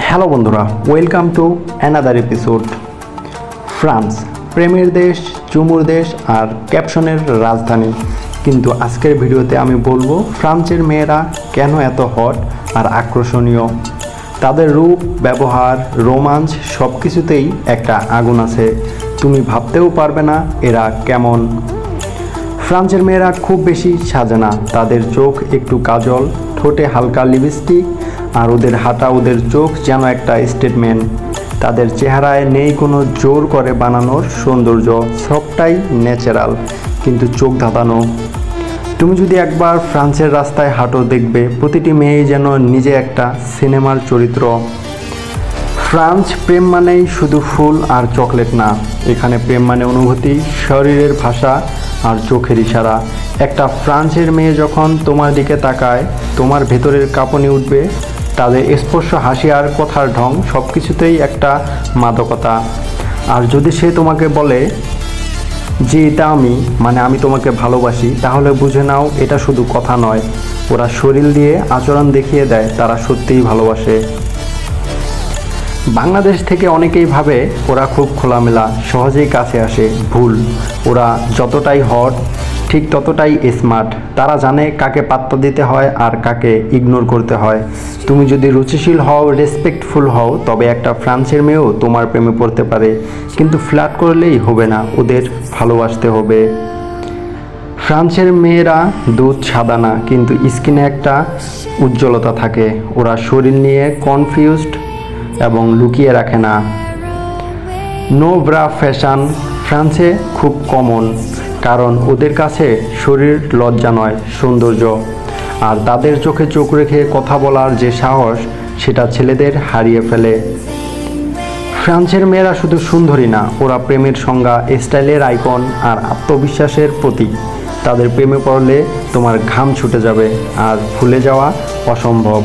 Hello বন্ধুরা, welcome to another episode. France প্রেমের দেশ, চুমুর দেশ আর ক্যাপশনের রাজধানী। কিন্তু আজকের ভিডিওতে আমি বলবো ফ্রান্সের মেয়েরা কেন এত হট আর আকর্ষণীয়। তাদের রূপ, ব্যবহার, রোমাঞ্চ সব কিছুতেই একটা আগুন আছে। তুমি ভাবতেও পারবে না এরা কেমন। ফ্রান্সের মেয়েরা খুব বেশি সাজে না। তাদের চোখ একটু কাজল, ঠোঁটে হালকা লিপস্টিক, আর ওদের হাঁটা, ওদের চোখ যেন একটা স্টেটমেন্ট। তাদের চেহারায় নেই কোনো জোর করে বানানোর সৌন্দর্য, সবটাই ন্যাচারাল কিন্তু চোখ ধাঁধানো। তুমি যদি একবার ফ্রান্সের রাস্তায় হাঁটো, দেখবে প্রতিটি মেয়েই যেন নিজে একটা সিনেমার চরিত্র। ফ্রান্স প্রেম মানেই শুধু ফুল আর চকলেট না, এখানে প্রেম মানে অনুভূতি, শরীরের ভাষা আর চোখের ইশারা। একটা ফ্রান্সের মেয়ে যখন তোমার দিকে তাকায়, তোমার ভেতরের কাঁপুনি উঠবে। তাদের স্পর্শ, হাসি আর কথার ঢং সব কিছুতেই একটা মাদকতা। আর যদি সে তোমাকে বলে যে এটা আমি, মানে আমি তোমাকে ভালোবাসি, তাহলে বুঝে নাও এটা শুধু কথা নয়, ওরা শরীর দিয়ে আচরণ দেখিয়ে দেয় তারা সত্যিই ভালোবাসে। বাংলাদেশ থেকে অনেকেই ভাবে ওরা খুব খোলামেলা, সহজেই কাছে আসে। ভুল। ওরা যতটাই হট, ঠিক ততটাই স্মার্ট। তারা জানে কাকে পাত্তা দিতে হয় আর কাকে ইগনোর করতে হয়। তুমি যদি রুচিশীল হও, রেসপেক্টফুল হও, তবে একটা ফ্রান্সের মেয়েও তোমার প্রেমে পড়তে পারে। কিন্তু ফ্ল্যাট করলেই হবে না, ওদের ভালোবাসতে হবে। ফ্রান্সের মেয়েরা দুধ সাদা না, কিন্তু স্কিনে একটা উজ্জ্বলতা থাকে। ওরা শরীর নিয়ে কনফিউজড এবং লুকিয়ে রাখে না। নো ব্রা ফ্যাশন ফ্রান্সে খুব কমন, কারণ ওদের কাছে শরীর লজ্জা নয়, সৌন্দর্য। আর তাদের চোখে চোখ রেখে কথা বলার যে সাহস, সেটা ছেলেদের হারিয়ে ফেলে। ফ্রান্সের মেয়েরা শুধু সুন্দরী না, ওরা প্রেমের সংজ্ঞা, স্টাইলের আইকন আর আত্মবিশ্বাসের প্রতীক। তাদের প্রেমে পড়লে তোমার ঘাম ছুটে যাবে আর ভুলে যাওয়া অসম্ভব।